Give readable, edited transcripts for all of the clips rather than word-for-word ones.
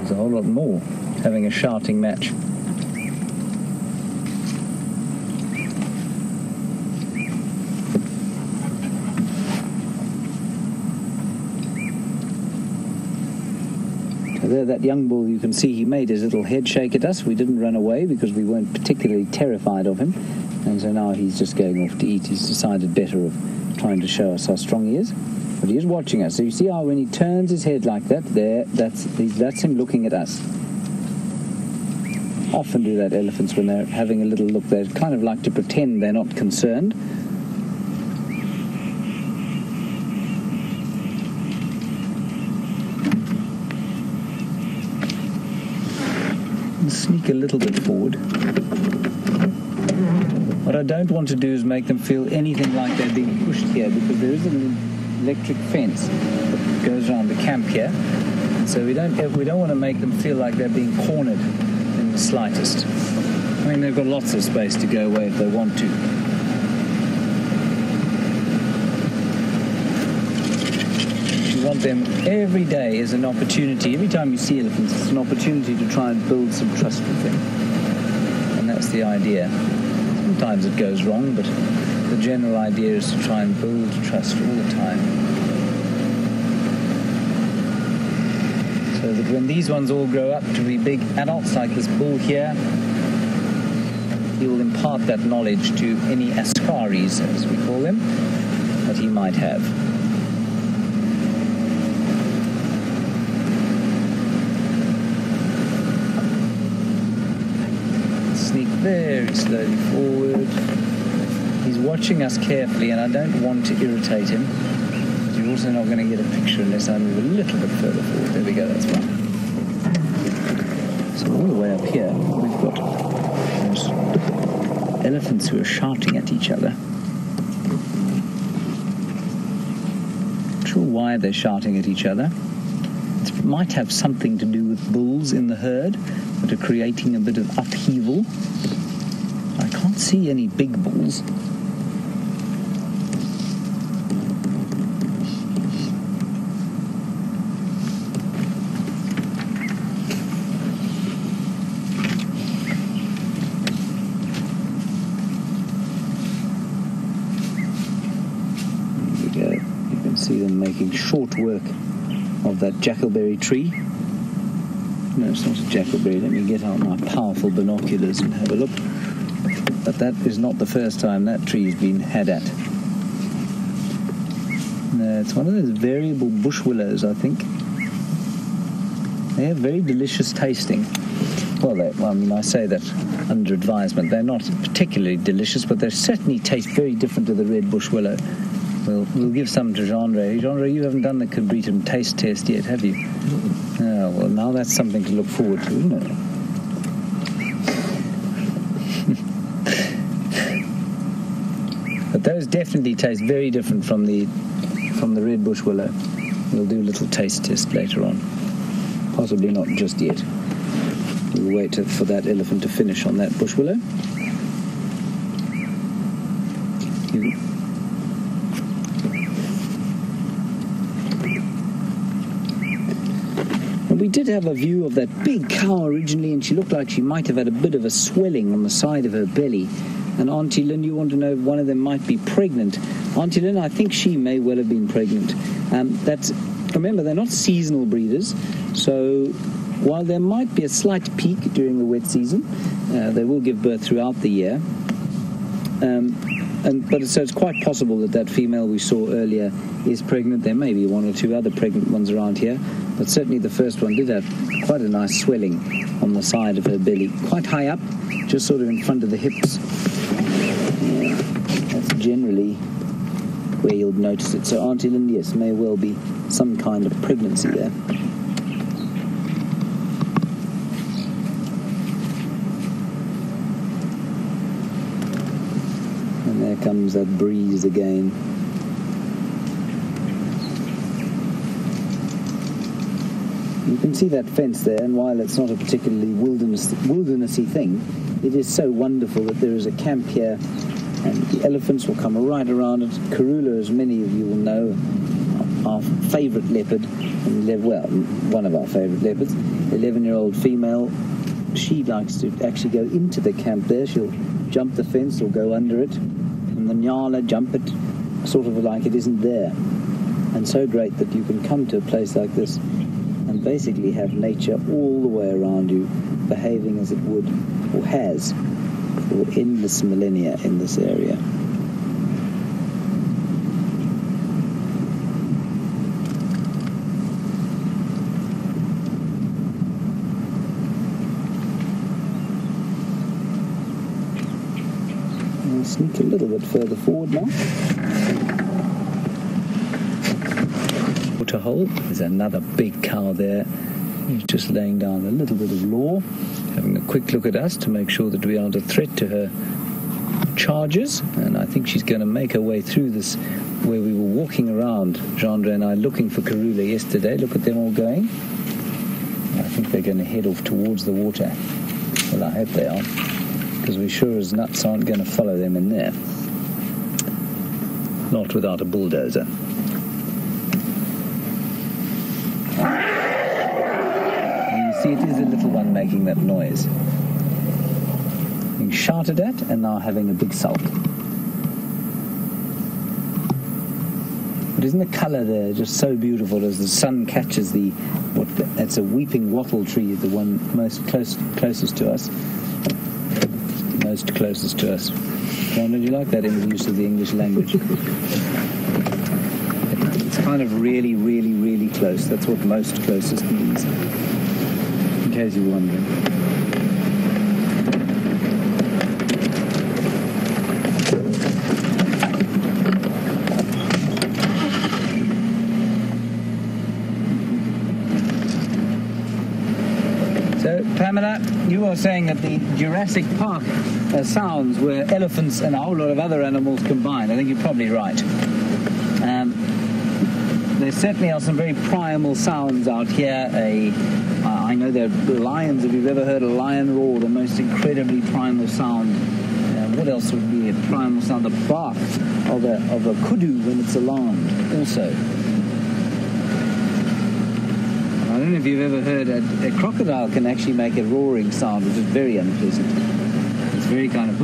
There's a whole lot more having a shouting match. There, that young bull, you can see he made his little head shake at us. We didn't run away because we weren't particularly terrified of him. And so now he's just going off to eat. He's decided better of trying to show us how strong he is. But he is watching us. So you see how when he turns his head like that, there, that's him looking at us. Often do that, elephants, when they're having a little look. They kind of like to pretend they're not concerned. Sneak a little bit forward. What I don't want to do is make them feel anything like they're being pushed here, because there is an electric fence that goes around the camp here, and so we don't want to make them feel like they're being cornered in the slightest. I mean, they've got lots of space to go away if they want to. You want them every day as an opportunity. Every time you see elephants, it's an opportunity to try and build some trust with them. And that's the idea. Sometimes it goes wrong, but the general idea is to try and build trust all the time. So that when these ones all grow up to be big adults, like this bull here, he will impart that knowledge to any askaris, as we call them, that he might have. Very slowly forward. He's watching us carefully, and I don't want to irritate him. But you're also not going to get a picture unless I move a little bit further forward. There we go, that's fine. So all the way up here, we've got those elephants who are shouting at each other. Not sure why they're shouting at each other. It might have something to do with bulls in the herd that are creating a bit of upheaval. I can't see any big bulls. There we go. You can see them making short work of that jackalberry tree. No, it's not a jackalberry. Let me get out my powerful binoculars and have a look. But that is not the first time that tree's been had at. No, it's one of those variable bush willows, I think. They are very delicious tasting. Well, I mean, I say that under advisement. They're not particularly delicious, but they certainly taste very different to the red bush willow. We'll give some to Jean-Ray. Jean-Ray, you haven't done the Cabritum taste test yet, have you? Oh, well, now that's something to look forward to, isn't it? But those definitely taste very different from the red bush willow. We'll do a little taste test later on. Possibly not just yet. We'll wait for that elephant to finish on that bush willow. We did have a view of that big cow originally, and she looked like she might have had a bit of a swelling on the side of her belly. And Auntie Lynn, you want to know if one of them might be pregnant. Auntie Lynn, I think she may well have been pregnant. Remember, they're not seasonal breeders, so while there might be a slight peak during the wet season, they will give birth throughout the year. So it's quite possible that female we saw earlier is pregnant. There may be one or two other pregnant ones around here, but certainly the first one did have quite a nice swelling on the side of her belly, quite high up, just sort of in front of the hips. That's generally where you'll notice it. So Auntie Lynn, yes, may well be some kind of pregnancy there. And there comes that breeze again. You can see that fence there, and while it's not a particularly wildernessy thing, it is so wonderful that there is a camp here, and the elephants will come right around it. Karula, as many of you will know, our favourite leopard, one of our favourite leopards, 11-year-old female. She likes to actually go into the camp there. She'll jump the fence or go under it, and the nyala jump it, sort of like it isn't there. And so great that you can come to a place like this and basically have nature all the way around you, behaving as it would, or has, for endless millennia in this area. I'll sneak a little bit further forward now. Waterhole. There's another big cow there. He's just laying down a little bit of law, having a quick look at us to make sure that we aren't a threat to her charges. And I think she's going to make her way through this, where we were walking around, Jandre and I, looking for Karula yesterday. Look at them all going. I think they're going to head off towards the water. Well, I hope they are, because we sure as nuts aren't going to follow them in there. Not without a bulldozer. See, it is a little one making that noise. Being shouted at and now having a big sulk. But isn't the colour there just so beautiful as the sun catches it's a weeping wattle tree, the one closest to us. Most closest to us. John, did you like that in the use of the English language? It's kind of really, really, really close. That's what most closest means. In case you're wondering. So, Pamela, you were saying that the Jurassic Park sounds were elephants and a whole lot of other animals combined. I think you're probably right. There certainly are some very primal sounds out here. I know there are lions. If you've ever heard a lion roar, the most incredibly primal sound. What else would be a primal sound? The bark of a kudu when it's alarmed, also. I don't know if you've ever heard a crocodile can actually make a roaring sound, which is very unpleasant. It's very kind of...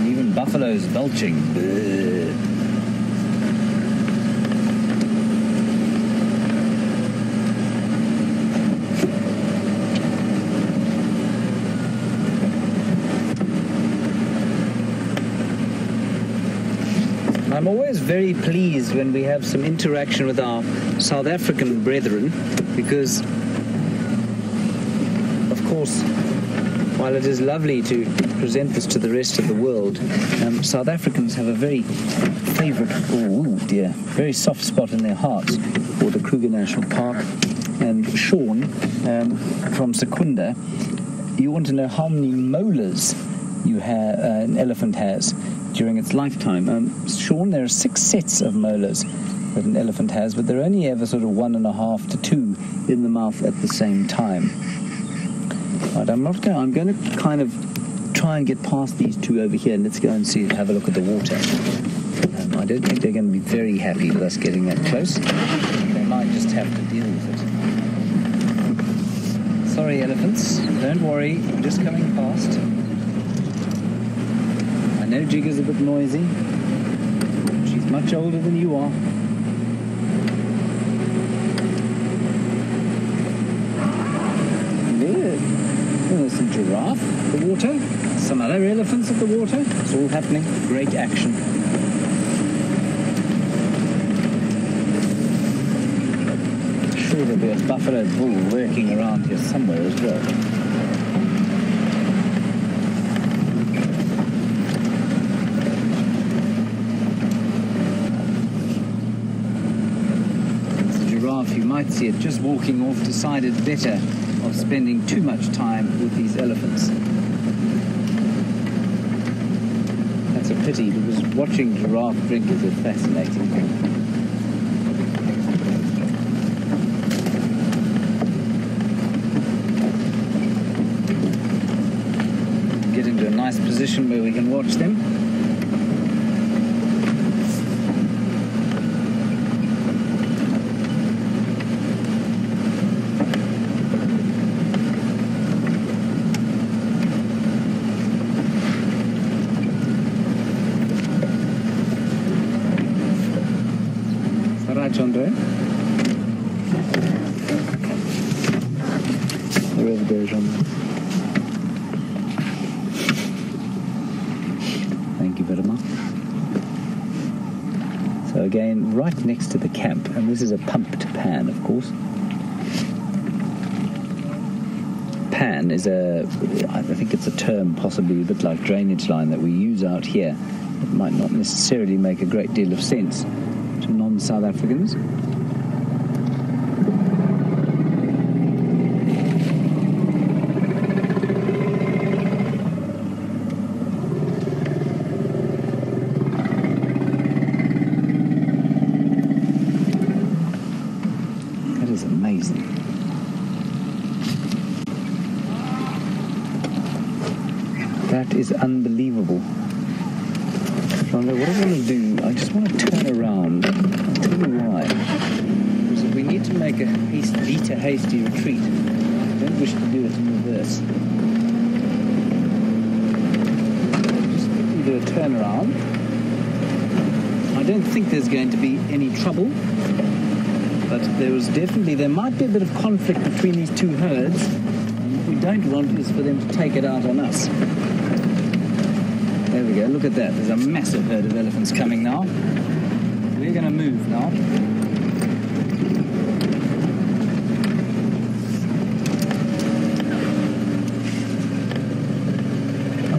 Even buffaloes belching. I'm always very pleased when we have some interaction with our South African brethren, because, of course, while it is lovely to present this to the rest of the world, South Africans have a very favourite, very soft spot in their hearts for the Kruger National Park. And Sean, from Secunda, you want to know how many molars an elephant has during its lifetime. Sean, there are 6 sets of molars that an elephant has, but they're only ever sort of 1.5 to 2 in the mouth at the same time. Right, I'm going to kind of try and get past these 2 over here, and let's go and have a look at the water. I don't think they're going to be very happy with us getting that close. They might just have to deal with it. Sorry, elephants. Don't worry. I'm just coming past. I know Jigger's a bit noisy. She's much older than you are. There's some giraffe at the water. Some other elephants at the water. It's all happening. Great action. I'm sure there'll be a buffalo bull lurking around here somewhere as well. You might see it just walking off, decided better of spending too much time with these elephants. That's a pity, because watching giraffe drink is a fascinating thing. Get into a nice position position where we can watch them. Right, Andre? Wherever there, Andre. Thank you very much. So again, right next to the camp, and this is a pumped pan, of course. Pan is I think it's a term possibly a bit like drainage line that we use out here. It might not necessarily make a great deal of sense to non-South Africans. That is amazing. That is unbelievable. What I want to do, I just want to turn around. I'll tell you why. Because if we need to make a hasty retreat, I don't wish to do it in reverse. Just quickly do a turnaround. I don't think there's going to be any trouble, but there might be a bit of conflict between these two herds, and what we don't want is for them to take it out on us. There we go, look at that. There's a massive herd of elephants coming now. We're going to move now.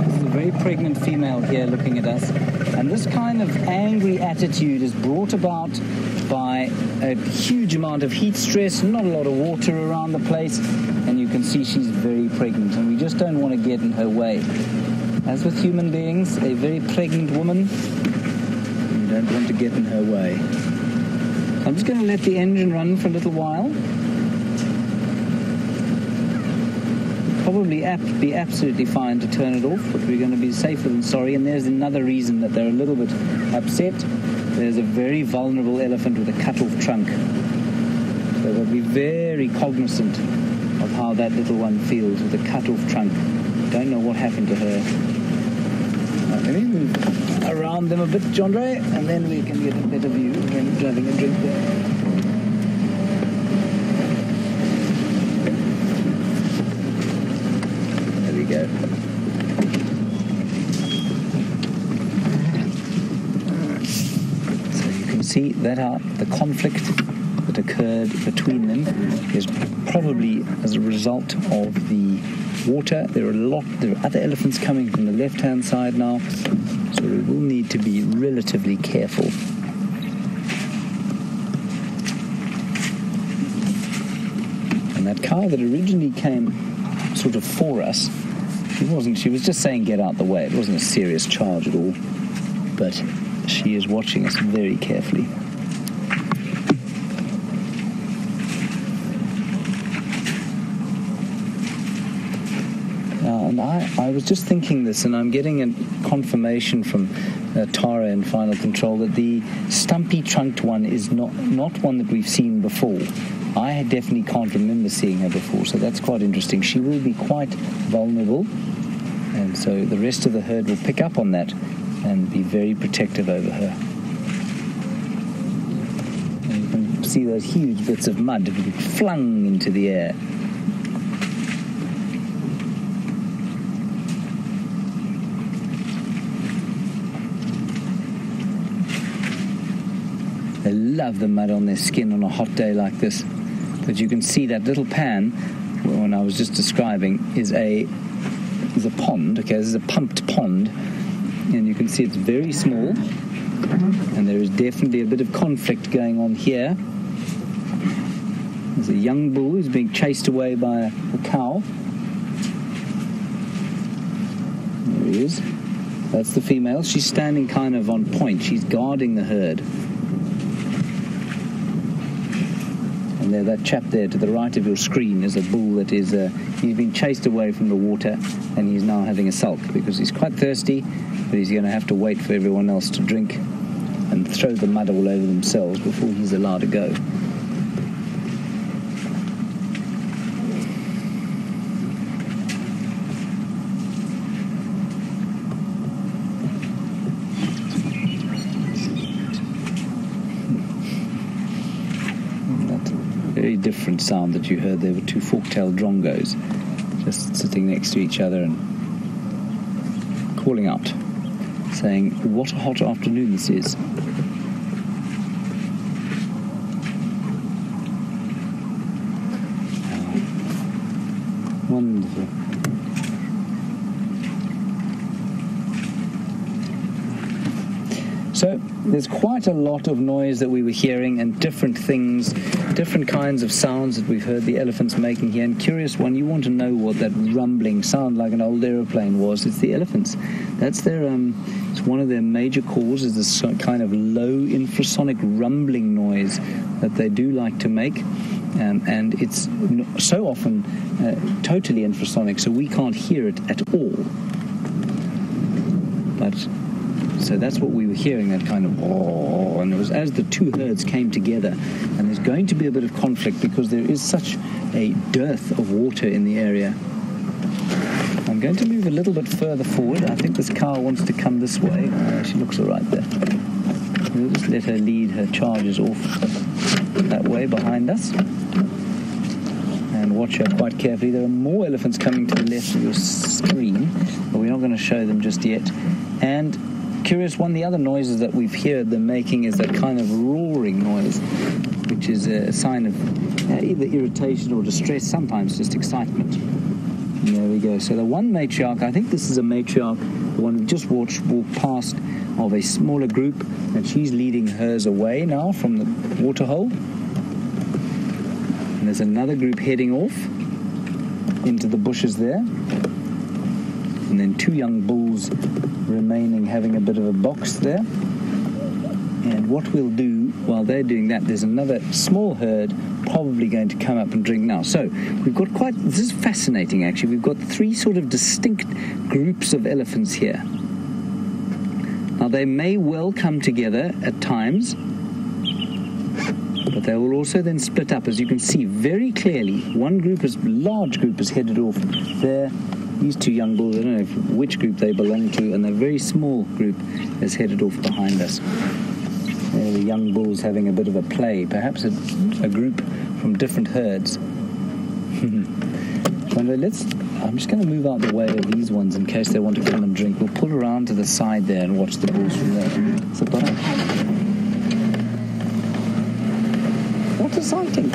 There's a very pregnant female here looking at us. And this kind of angry attitude is brought about by a huge amount of heat stress, not a lot of water around the place. And you can see she's very pregnant, and we just don't want to get in her way. As with human beings, a very pregnant woman, you don't want to get in her way. I'm just going to let the engine run for a little while. Probably be absolutely fine to turn it off, but we're going to be safer than sorry. And there's another reason that they're a little bit upset. There's a very vulnerable elephant with a cut-off trunk. So they'll be very cognizant of how that little one feels with a cut-off trunk. Don't know what happened to her. Let me move around them a bit, Jandre, and then we can get a better view when having a drink there. There we go. So you can see that the conflict that occurred between them is probably as a result of the water. There are other elephants coming from the left-hand side now, so we will need to be relatively careful. And that cow that originally came sort of for us, she was just saying get out the way. It wasn't a serious charge at all, but she is watching us very carefully. And I was just thinking this, and I'm getting a confirmation from Tara in Final Control that the stumpy trunked one is not one that we've seen before. I definitely can't remember seeing her before, so that's quite interesting. She will be quite vulnerable, and so the rest of the herd will pick up on that and be very protective over her. And you can see those huge bits of mud being flung into the air. They love the mud on their skin on a hot day like this. But you can see that little pan, when I was just describing, is a pond. Okay, this is a pumped pond, and you can see it's very small, and there is definitely a bit of conflict going on here. There's a young bull who's being chased away by a cow. There he is. That's the female. She's standing kind of on point. She's guarding the herd. And there, that chap there to the right of your screen is a bull that is, he's been chased away from the water, and he's now having a sulk because he's quite thirsty, but he's going to have to wait for everyone else to drink and throw the mud all over themselves before he's allowed to go. Very different sound that you heard. There were two fork-tailed drongos just sitting next to each other and calling out, saying, "What a hot afternoon this is." Wonderful. So there's quite a lot of noise that we were hearing, and different things, different kinds of sounds that we've heard the elephants making here. And curious one, you want to know what that rumbling sound like an old aeroplane was. It's the elephants. That's their, it's one of their major calls, is this kind of low infrasonic rumbling noise that they do like to make. And it's so often totally infrasonic, so we can't hear it at all. But so that's what we were hearing, that kind of oh, and it was as the two herds came together. And there's going to be a bit of conflict because there is such a dearth of water in the area. I'm going to move a little bit further forward. I think this cow wants to come this way. She looks all right there. We'll just let her lead her charges off that way behind us. And watch her quite carefully. There are more elephants coming to the left of your screen, but we're not going to show them just yet. And curious one, the other noises that we've heard them making is that kind of roaring noise, which is a sign of either irritation or distress, sometimes just excitement. And there we go. So the one matriarch, I think this is a matriarch, the one we just walked past, of a smaller group, and she's leading hers away now from the waterhole. And there's another group heading off into the bushes there. And then two young bulls remaining, having a bit of a box there. And what we'll do while they're doing that, there's another small herd probably going to come up and drink now. So we've got this is fascinating actually, we've got three sort of distinct groups of elephants here. Now they may well come together at times, but they will also then split up, as you can see very clearly. One group large group is headed off there. These two young bulls, I don't know which group they belong to, and the very small group is headed off behind us. There the young bulls having a bit of a play, perhaps a group from different herds. I'm just going to move out the way of these ones in case they want to come and drink. We'll pull around to the side there and watch the bulls from there. What a sighting!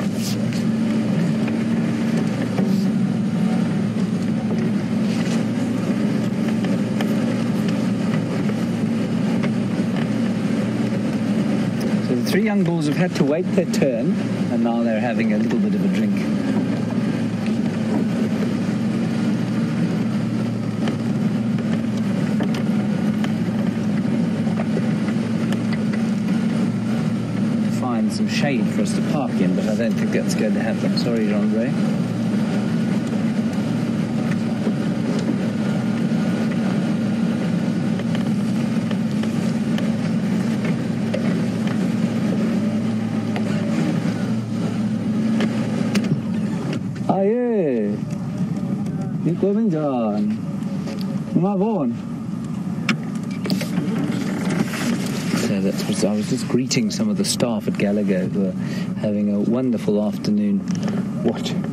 Three young bulls have had to wait their turn, and now they're having a little bit of a drink. Find some shade for us to park in, but I don't think that's going to happen. Sorry, Andre. So I was just greeting some of the staff at Gallagher who are having a wonderful afternoon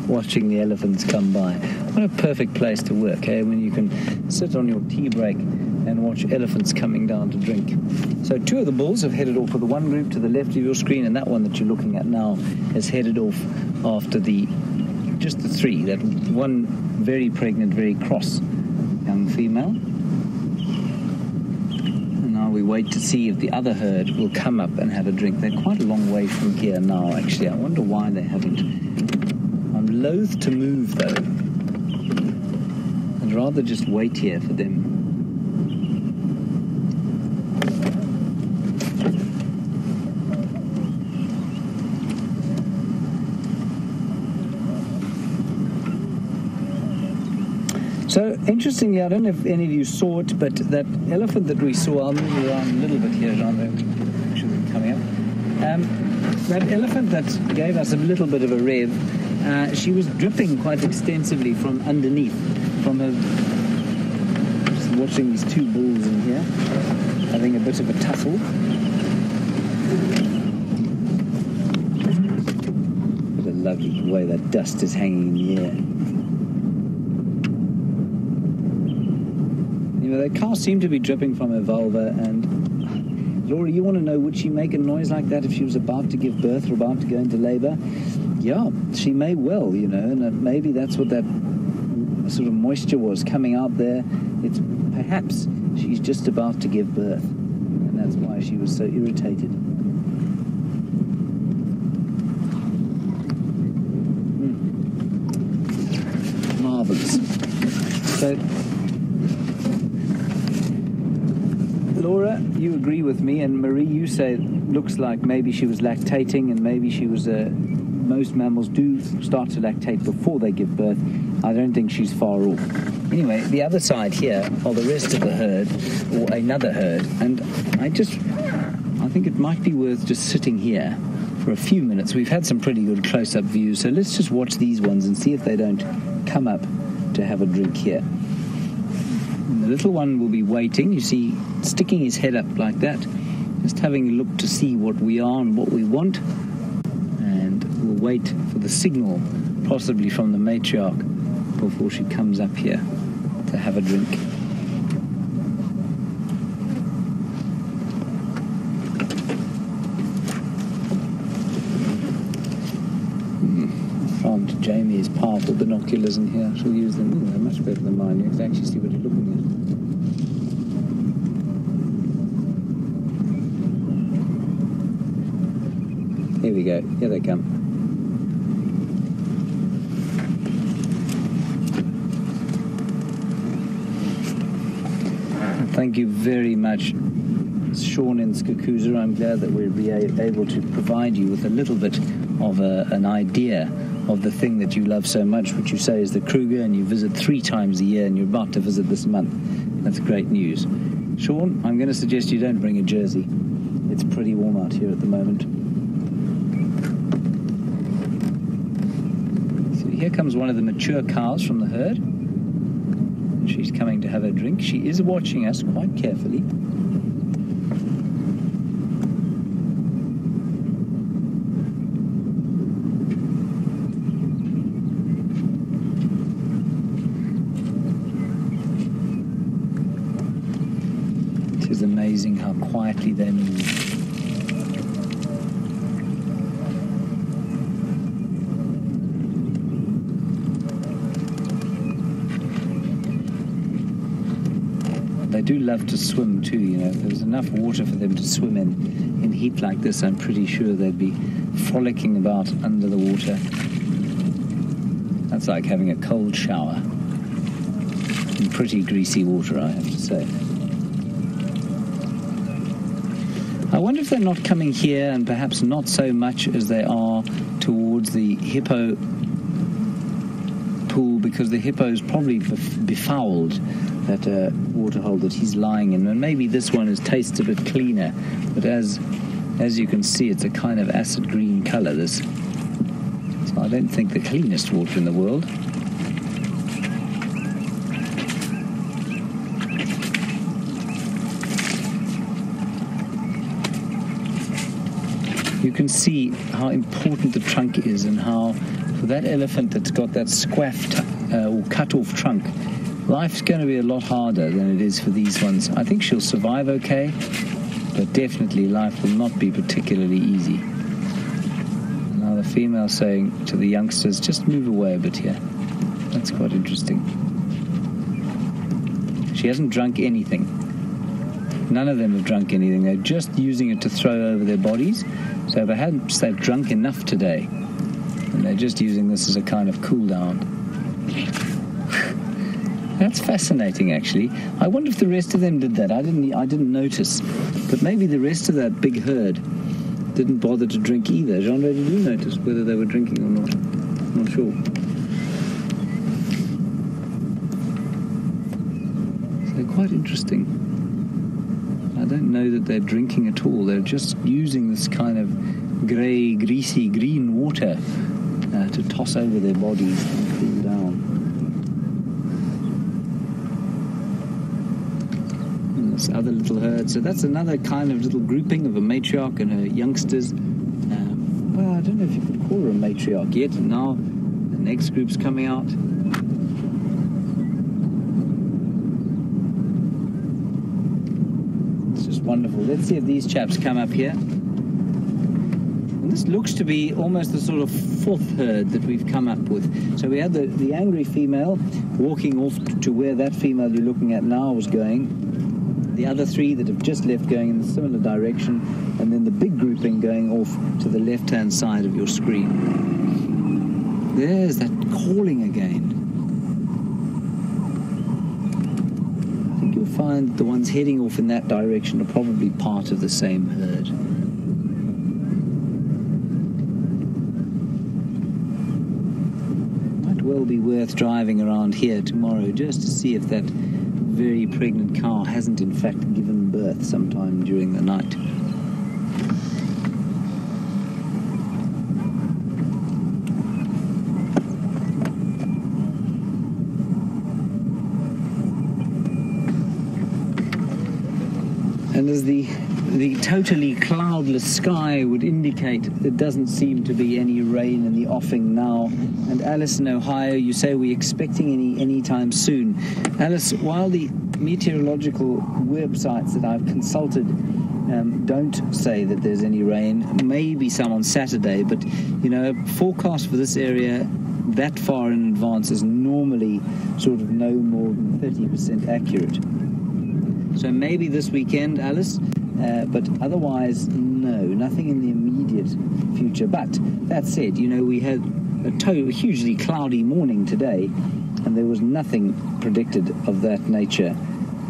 watching the elephants come by. What a perfect place to work, eh? When you can sit on your tea break and watch elephants coming down to drink. So two of the bulls have headed off with the one group to the left of your screen, and that one that you're looking at now has headed off after just the three. That one very pregnant, very cross young female. And now we wait to see if the other herd will come up and have a drink. They're quite a long way from here now, actually. I wonder why they haven't. I'm loath to move, though. I'd rather just wait here for them. So, interestingly, I don't know if any of you saw it, but that elephant that we saw, I'll move around a little bit here, Jean, make sure they're coming up. That elephant that gave us a little bit of a rev, she was dripping quite extensively from underneath, from her... Just watching these two bulls in here, having a bit of a tussle. What a lovely way that dust is hanging in the air. The car seemed to be dripping from her vulva, and Laura, you want to know, would she make a noise like that if she was about to give birth or about to go into labor? Yeah, she may well, you know, and maybe that's what that sort of moisture was coming out there. It's perhaps she's just about to give birth, and that's why she was so irritated. Marvelous. So, Laura, you agree with me, and Marie, you say it looks like maybe she was lactating, and maybe she was most mammals do start to lactate before they give birth. I don't think she's far off. Anyway, the other side here are the rest of the herd, or another herd, and I think it might be worth just sitting here for a few minutes. We've had some pretty good close-up views, so let's just watch these ones and see if they don't come up to have a drink here. The little one will be waiting, you see, sticking his head up like that, just having a look to see what we are and what we want, and we'll wait for the signal, possibly from the matriarch, before she comes up here to have a drink. I found Jamie's powerful binoculars in here. She'll use them. Ooh, they're much better than mine. You can actually see what you're looking at. Here we go. Here they come. Thank you very much, Sean and Skakuza. I'm glad that we'll be able to provide you with a little bit of an idea of the thing that you love so much, which you say is the Kruger, and you visit 3 times a year, and you're about to visit this month. That's great news. Sean, I'm going to suggest you don't bring a jersey. It's pretty warm out here at the moment. So here comes one of the mature cows from the herd. She's coming to have a drink. She is watching us quite carefully. It is amazing how quietly they move. They do love to swim too, you know. If there was enough water for them to swim in heat like this, I'm pretty sure they'd be frolicking about under the water. That's like having a cold shower in pretty greasy water, I have to say. I wonder if they're not coming here, and perhaps not so much as they are towards the hippo pool, because the hippo's probably befouled that waterhole that he's lying in, and maybe this one tastes a bit cleaner, but as you can see, it's a kind of acid green color, this. So I don't think the cleanest water in the world. You can see how important the trunk is, and how for that elephant that's got that squaffed or cut off trunk, life's going to be a lot harder than it is for these ones. I think she'll survive okay, but definitely life will not be particularly easy. Now the female saying to the youngsters, just move away a bit here. That's quite interesting. She hasn't drunk anything. None of them have drunk anything. They're just using it to throw over their bodies. So perhaps they've drunk enough today, and they're just using this as a kind of cool down. That's fascinating, actually. I wonder if the rest of them did that. I didn't notice. But maybe the rest of that big herd didn't bother to drink either. Jean-Ray, did you notice whether they were drinking or not? I'm not sure. quite interesting. I don't know that they're drinking at all. They're just using this kind of grey, greasy, green water to toss over their bodies and cool down. And this other little herd. So that's another kind of little grouping of a matriarch and her youngsters. Well, I don't know if you could call her a matriarch yet. And now the next group's coming out. It's just wonderful. Let's see if these chaps come up here. And this looks to be almost the sort of fourth herd that we've come up with. So we had the angry female walking off to where that female you're looking at now was going. The other three that have just left going in a similar direction, and then the big grouping going off to the left-hand side of your screen. There's that calling again. I think you'll find the ones heading off in that direction are probably part of the same herd. Might well be worth driving around here tomorrow just to see if that very pregnant cow hasn't in fact given birth sometime during the night. And as the totally cloudless sky would indicate, there doesn't seem to be any rain in the offing now. And Alice in Ohio, you say we're expecting any time soon. Alice, while the meteorological websites that I've consulted don't say that there's any rain, maybe some on Saturday, but a forecast for this area that far in advance is normally sort of no more than 30% accurate. So maybe this weekend, Alice, but otherwise, no, nothing in the immediate future. But that said, we had a hugely cloudy morning today, and there was nothing predicted of that nature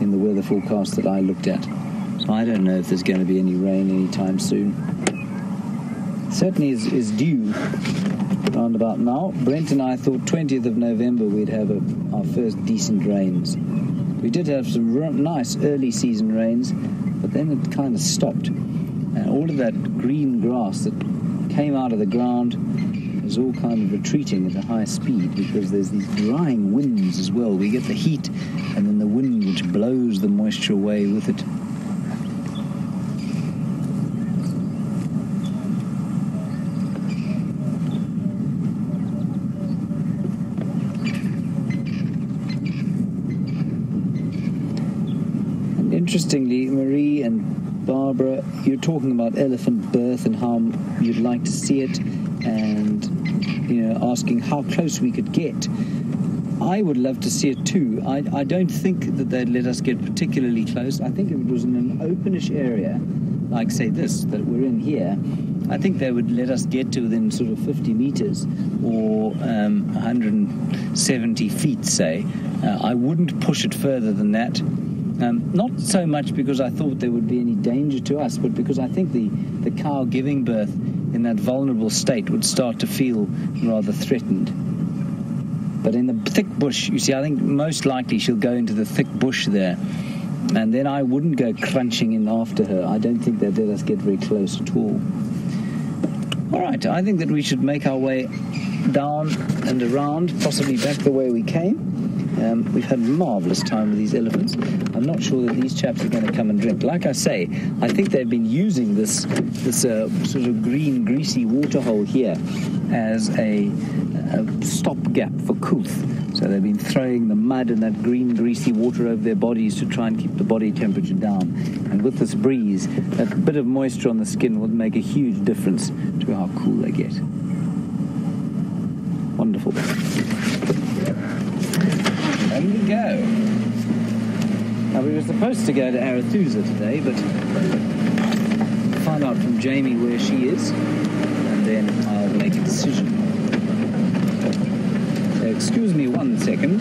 in the weather forecast that I looked at. So I don't know if there's going to be any rain anytime soon. Certainly is due round about now. Brent and I thought 20th of November we'd have our first decent rains. We did have some nice early season rains, but then it kind of stopped. And all of that green grass that came out of the ground is all kind of retreating at a high speed because there's these drying winds as well. We get the heat and then the wind which blows the moisture away with it. Interestingly, Marie and Barbara, you're talking about elephant birth and how you'd like to see it, and asking how close we could get. I would love to see it too. I don't think that they'd let us get particularly close. I think if it was in an openish area, like say this that we're in here, I think they would let us get to within sort of 50 meters or 170 feet, say. I wouldn't push it further than that. Not so much because I thought there would be any danger to us, but because I think the cow giving birth in that vulnerable state would start to feel rather threatened. But in the thick bush, you see, I think most likely she'll go into the thick bush there, and then I wouldn't go crunching in after her. I don't think they'd let us get very close at all. All right, I think that we should make our way down and around, possibly back the way we came. We've had a marvellous time with these elephants. I'm not sure that these chaps are going to come and drink. Like I say, I think they've been using this sort of green, greasy waterhole here as a stopgap for couth. So they've been throwing the mud and that green, greasy water over their bodies to try and keep the body temperature down. And with this breeze, that bit of moisture on the skin would make a huge difference to how cool they get. Wonderful. There we go. Now, we were supposed to go to Arathusa today, but find out from Jamie where she is, and then I'll make a decision. So, excuse me 1 second.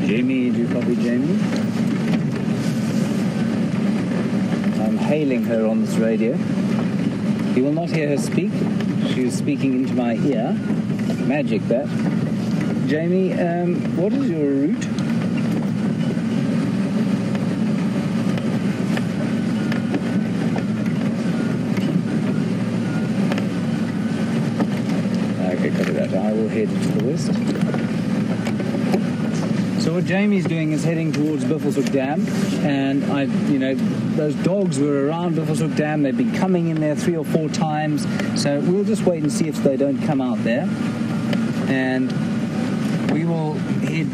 Jamie, do you copy Jamie? I'm hailing her on this radio. You will not hear her speak. She is speaking into my ear. Magic, that. Jamie, what is your route? will head to the west. So what Jamie's doing is heading towards Buffelshoek Dam, and those dogs were around Buffelshoek Dam. They've been coming in there 3 or 4 times, so we'll just wait and see if they don't come out there, and we will head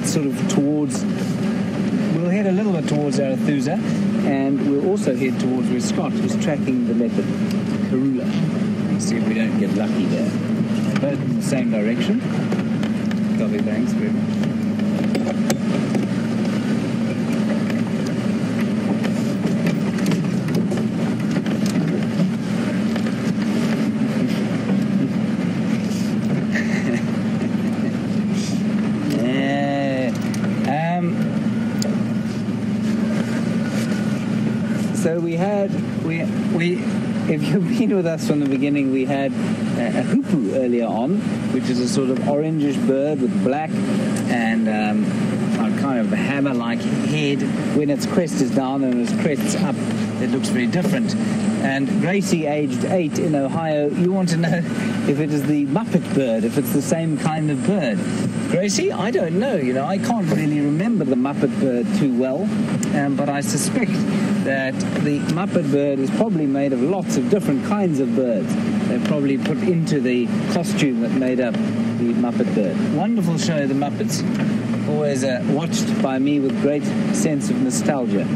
we'll head a little bit towards Arathusa, and we'll also head towards where Scott was tracking the leopard, Karula. See if we don't get lucky there. Both in the same direction. Copy, thanks very much. So if you've been with us from the beginning, we had a hoopoe earlier on, which is a sort of orangish bird with black and a kind of hammer-like head. When its crest is down and its crest's up, it looks very different. And Gracie, aged 8 in Ohio, you want to know if it is the Muppet bird, if it's the same kind of bird. Gracie, I don't know. I can't really remember the Muppet bird too well, but I suspect that the Muppet bird is probably made of lots of different kinds of birds. They're probably put into the costume that made up the Muppet bird. Wonderful show, The Muppets. Always watched by me with great sense of nostalgia.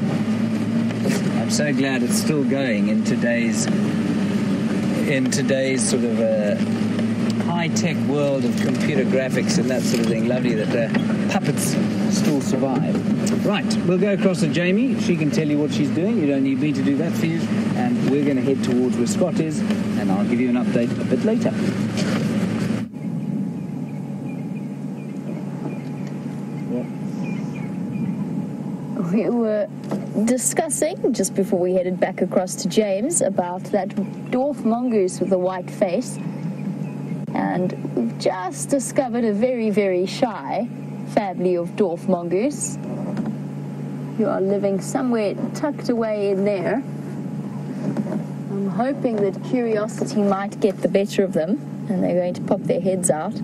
I'm so glad it's still going in today's sort of high-tech world of computer graphics and that sort of thing. Lovely that the puppets still survive. Right, we'll go across to Jamie. She can tell you what she's doing. You don't need me to do that for you. And we're going to head towards where Scott is, and I'll give you an update a bit later. We were discussing, just before we headed back across to James, about that dwarf mongoose with the white face. And we've just discovered a very, very shy family of dwarf mongoose who are living somewhere tucked away in there. I'm hoping that curiosity might get the better of them and they're going to pop their heads out.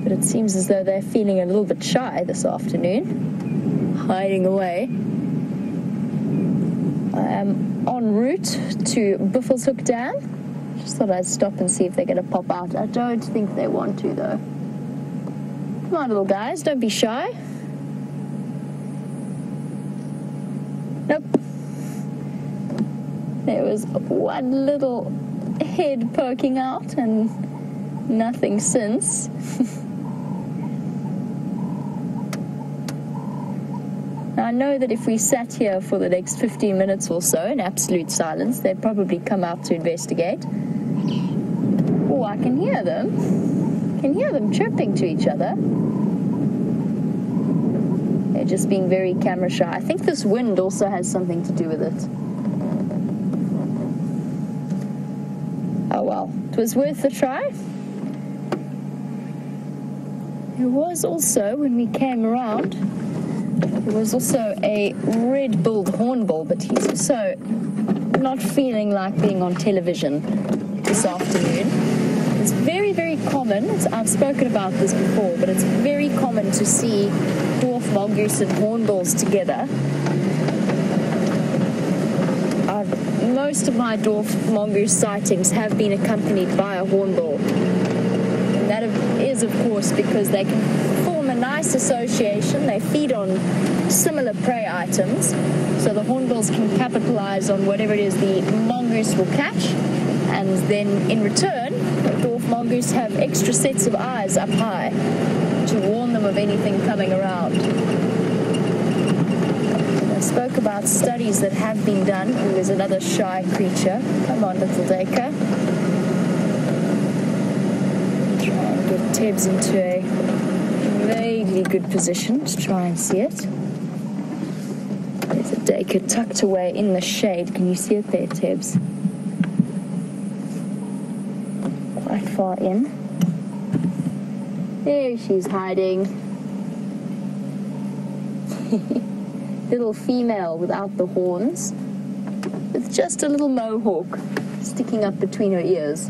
But it seems as though they're feeling a little bit shy this afternoon, hiding away. I am en route to Buffelshoek Dam. Just thought I'd stop and see if they're going to pop out. I don't think they want to, though. Come on, little guys, don't be shy. Nope. There was one little head poking out and nothing since. I know that if we sat here for the next 15 minutes or so in absolute silence, they'd probably come out to investigate. Oh, I can hear them. I can hear them chirping to each other. They're just being very camera shy. I think this wind also has something to do with it. Oh well, it was worth a try. There was also, when we came around, there was also a red-billed hornbill, but he's also not feeling like being on television this afternoon. It's very, very common. I've spoken about this before, but it's very common to see dwarf mongoose and hornbills together. Most of my dwarf mongoose sightings have been accompanied by a hornbill. And that is, of course, because they can form a nice association. They feed on similar prey items, so the hornbills can capitalize on whatever it is the mongoose will catch, and then in return the dwarf mongoose have extra sets of eyes up high to warn them of anything coming around. I spoke about studies that have been done. There's another shy creature. Come on, little Dacre. Try and get Tebs into a vaguely good position to try and see it. There's a Dacre tucked away in the shade. Can you see it there, Tebs? Quite far in. There she's hiding. Little female without the horns, with just a little mohawk sticking up between her ears.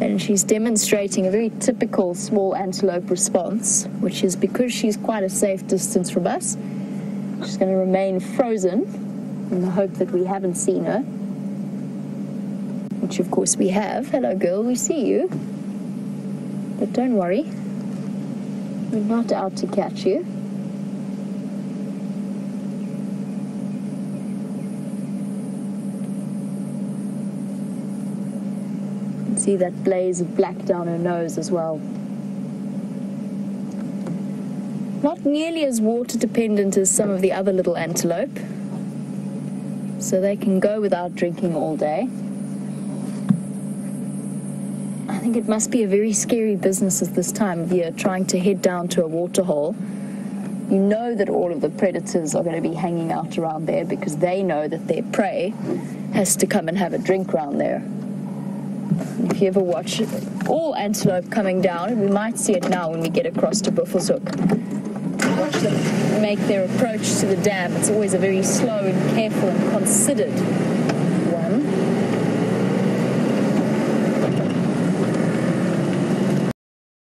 And she's demonstrating a very typical small antelope response, which is because she's quite a safe distance from us. She's going to remain frozen in the hope that we haven't seen her. Which, of course, we have. Hello, girl, we see you. But don't worry. We're not out to catch you. See that blaze of black down her nose as well. Not nearly as water dependent as some of the other little antelope, so they can go without drinking all day. I think it must be a very scary business at this time of year, trying to head down to a waterhole. You know that all of the predators are going to be hanging out around there because they know that their prey has to come and have a drink around there. If you ever watch all antelope coming down, and we might see it now when we get across to Buffelshoek, watch them make their approach to the dam. It's always a very slow and careful and considered